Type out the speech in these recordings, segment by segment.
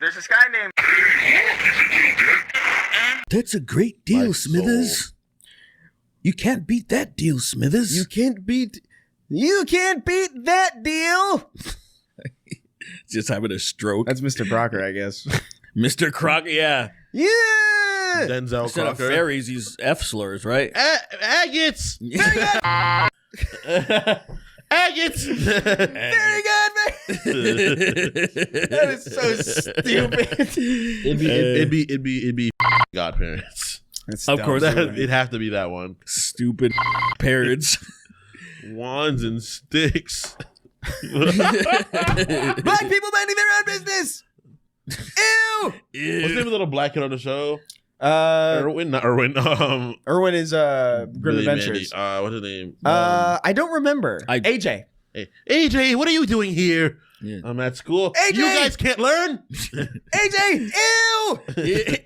There's this guy named... That's a great deal, Smithers. You can't beat that deal, Smithers. You can't beat that deal. Just having a stroke. That's Mr. Crocker, I guess. Mr. Crocker, yeah. Yeah. Denzel Instead of Crocker. fairies, these F slurs, right? Agates. Agates. Very good, man. That is so stupid. It'd be Godparents. Of course, It'd have to be that one. Stupid parents. Wands and sticks. Black people minding their own business. Ew. What's the name of the little black kid on the show? Irwin. Not Irwin. Irwin is Grim Billy Adventures. Mandy. What's his name? I don't remember. AJ. Hey, AJ, what are you doing here? Yeah. I'm at school. AJ! You guys can't learn. AJ. Ew.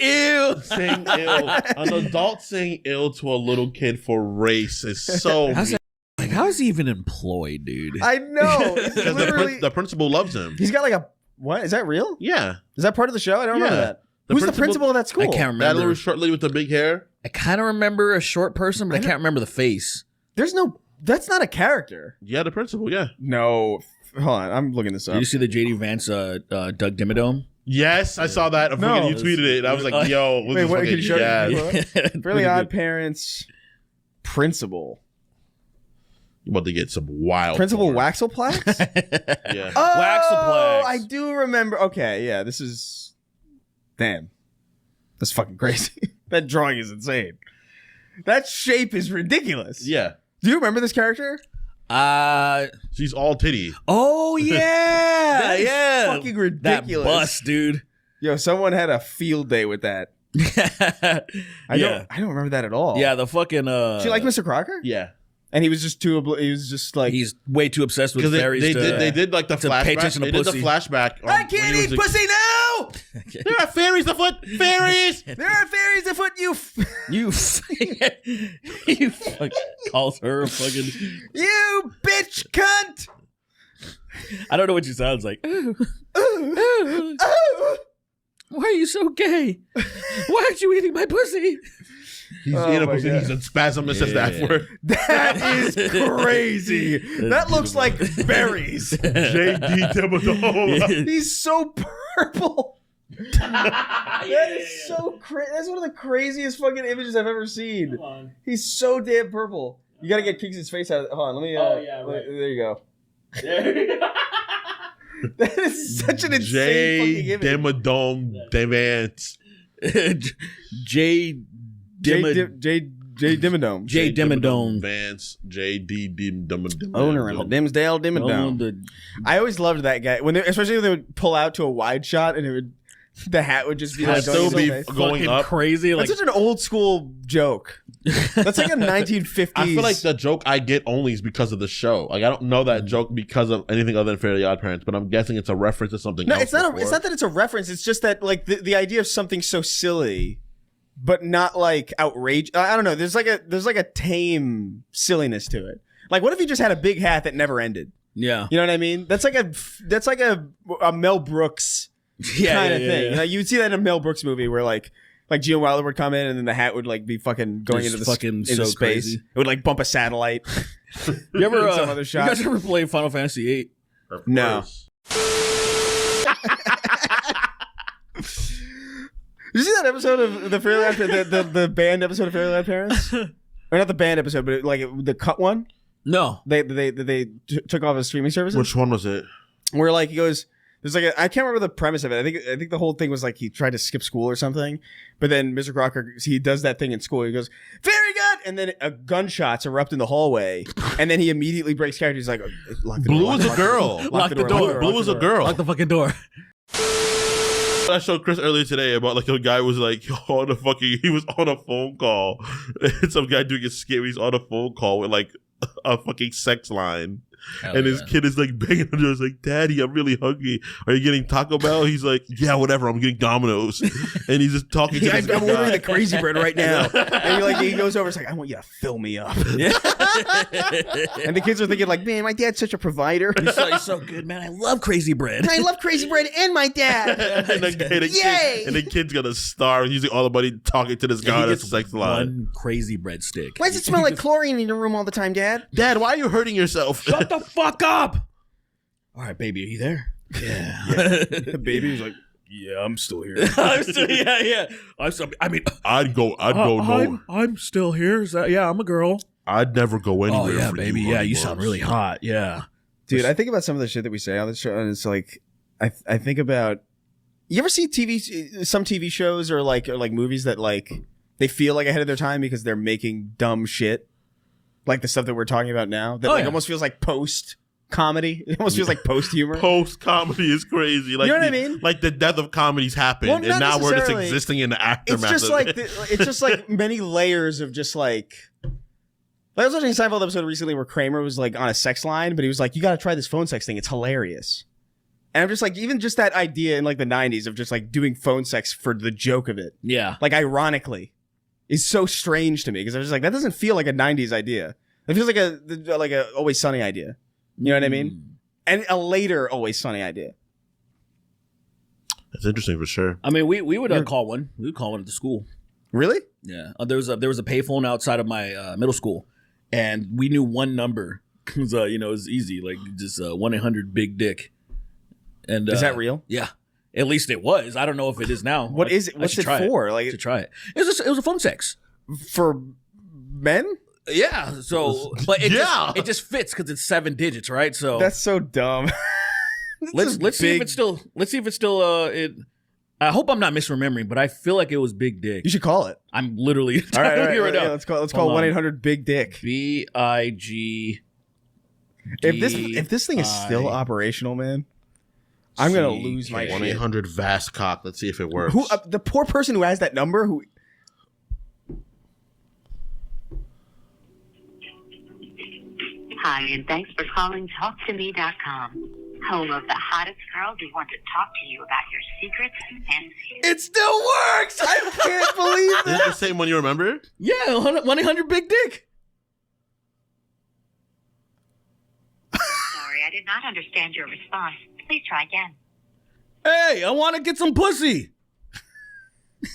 Ew. Saying ill. An adult saying ill to a little kid for race is so. How is he even employed, dude? I know. Because the principal loves him. He's got like a what? Is that real? Yeah. Is that part of the show? I don't remember that. Who's the principal of that school? I can't remember. That little short lady with the big hair. I kind of remember a short person, but I can't remember the face. That's not a character. Yeah, the principal. Yeah. No. Hold on. I'm looking this up. Did you see the JD Vance Doug Dimmadome? Yes, I saw that. No. You tweeted it. And I was like, "Yo, wait, what? Can you show me? Fairly Fairly Oddparents principal. You about to get some wild. Principal porn. Waxelplax? Yeah. Oh, Waxelplax. I do remember. Okay, yeah, this is... Damn. That's fucking crazy. That drawing is insane. That shape is ridiculous. Yeah. Do you remember this character? She's all titty. Oh, yeah. That is yeah. fucking ridiculous. That bust, dude. Yo, someone had a field day with that. I don't remember that at all. Yeah, the fucking... She like Mr. Crocker? Yeah. And he was just like... He's way too obsessed with fairies they did like the to flashback. pay attention to They did the pussy. flashback. I can't eat pussy now! There are fairies afoot. Fairies. There are fairies afoot, you... You fucking calls her a fucking... You bitch cunt! I don't know what she sounds like. Ooh. Why are you so gay? Why aren't you eating my pussy? He's in a pussy. He's in spasm and says that word. That is crazy. That looks like berries. JD Dimmadome. He's so purple. That is so crazy. That's one of the craziest fucking images I've ever seen. He's so damn purple. You gotta get Kings's face out of it. Hold on, let me. There you go. That is such an insane fucking image. Dimmadome Vance. J Dimmadome. J Dimmadome. Vance. JD Dimmadome. Owner of the Dimsdale Dimmadome. I always loved that guy especially when they would pull out to a wide shot and the hat would just be like still be going Fucking up. crazy. That's Like, such an old school joke. That's like a 1950s. I feel like the joke I get only is because of the show. Like I don't know that joke because of anything other than Fairly Oddparents, but I'm guessing it's a reference to something. No, else it's not. before. It's not that it's a reference. It's just that like the idea of something so silly, but not like outrageous. I don't know. There's like a tame silliness to it. Like, what if you just had a big hat that never ended? yeah. You know what I mean? That's like a Mel Brooks kind of thing. Yeah. Like, you would see that in a Mel Brooks movie where like Gene Wilder would come in and then the hat would like be fucking going Just into fucking into so space. crazy. It would like bump a satellite. You ever, Some other you shot. guys ever play Final Fantasy VIII? Of No. course. Did you see that episode of the Fairly the band episode of Fairly Oddparents? Or not the band episode, but like the cut one. No. They took off his streaming services. Which one was it? Where like he goes, there's like I can't remember the premise of it. I think the whole thing was like he tried to skip school or something, but then Mr. Crocker he does that thing in school. He goes very good, and then gunshots erupt in the hallway, and then he immediately breaks character. He's like, lock the door, Blue lock is the a door, girl. Lock the door. Blue is a girl. Lock the fucking door. I showed Chris earlier today about like a guy was like he was on a phone call. And some guy doing a skit. He's on a phone call with like a fucking sex line. and his kid is like banging on the door. It's like, Daddy, I'm really hungry. Are you getting Taco Bell? He's like, yeah, whatever. I'm getting Domino's. And he's just talking to this I'm guy. ordering the crazy bread right now. And he goes over. It's like, I want you to fill me up. And the kids are thinking like, man, my dad's such a provider. He's so good, man. I love crazy bread. I love crazy bread and my dad. And the kid's gonna starve using all the money talking to this guy. That's a sex lie. One crazy breadstick. Why does it smell like chlorine in your room all the time, Dad? Dad, why are you hurting yourself? Shut the fuck up! All right, baby, are you there? Yeah. The baby was like, yeah, I'm still here. I'm still, yeah. I'd go no. I'm still here. Is that, yeah, I'm a girl. I'd never go anywhere. Oh yeah, for baby. Yeah, you sound really hot. Yeah, dude. I think about some of the shit that we say on this show, and it's like, I think about. You ever see some TV shows or like movies that like they feel like ahead of their time because they're making dumb shit, like the stuff that we're talking about now that almost feels like post comedy. It almost feels like post humor. Post comedy is crazy. Like, you know what I mean? Like the death of comedies happened, Well, and now we're just existing in the aftermath. It's just like many layers of just like. I was watching a Seinfeld episode recently where Kramer was like on a sex line, but he was like, "You got to try this phone sex thing. It's hilarious." And I'm just like, even just that idea in like the 90s of just like doing phone sex for the joke of it. Yeah. Like ironically is so strange to me because I was just like, that doesn't feel like a 90s idea. It feels like a Always Sunny idea. You know what I mean? And a later Always Sunny idea. That's interesting for sure. I mean, we would call one. We would call one at the school. Really? Yeah. There was a payphone outside of my middle school, and we knew one number because it was easy, like just 1-800-BIG-DICK. And is that real? Yeah, at least it was. I don't know if it is now. What is it? What's it for? Like to try it. It was a phone sex for men. Yeah. So, but it just fits because it's 7 digits, right? So that's so dumb. let's see if it's still. It. I hope I'm not misremembering, but I feel like it was Big Dick. You should call it. I'm literally all right. Yeah, let's call 1-800-BIG-DICK. BIG. If this thing is still operational, man. I'm gonna lose my 1-800 vast cock. Let's see if it works. Who the poor person who has that number? Who? Hi, and thanks for calling TalkToMe.com, home of the hottest girls who want to talk to you about your secrets and fantasies. It still works. I can't believe Is it the same one you remember? Yeah, 1-800-BIG-DICK. Sorry, I did not understand your response. Please try again. Hey, I want to get some pussy. I'm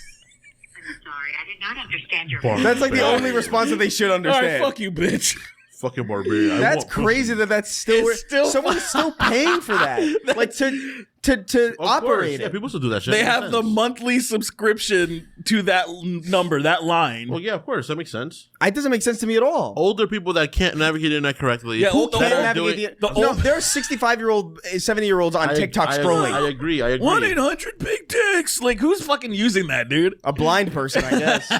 sorry, I did not understand your response. That's like the only response that they should understand. All right, fuck you, bitch. Fucking barbarian. That's crazy that's still someone's still paying for that. Like to operate it. Yeah, people still do that shit. They have the monthly subscription to that number, that line. Well, yeah, of course. That makes sense. It doesn't make sense to me at all. Older people that can't navigate the internet correctly. Yeah, Who can't navigate there are 65-year-old, 70-year-olds on TikTok scrolling. I agree. 1-800-BIG-DICKs. Like, who's fucking using that, dude? A blind person, I guess.